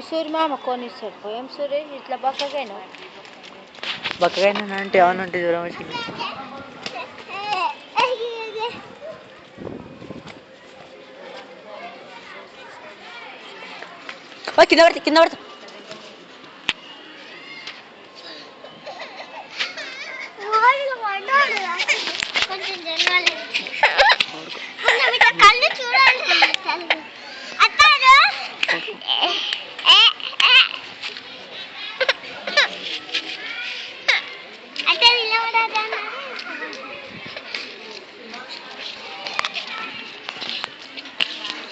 సూరి మామ కొనిస్తాడు పోయాం సూరి ఇట్లా బక్కగైనా అంటే ఏమన్నా ఉంటే జ్వరం వచ్చింది. కింద పడతా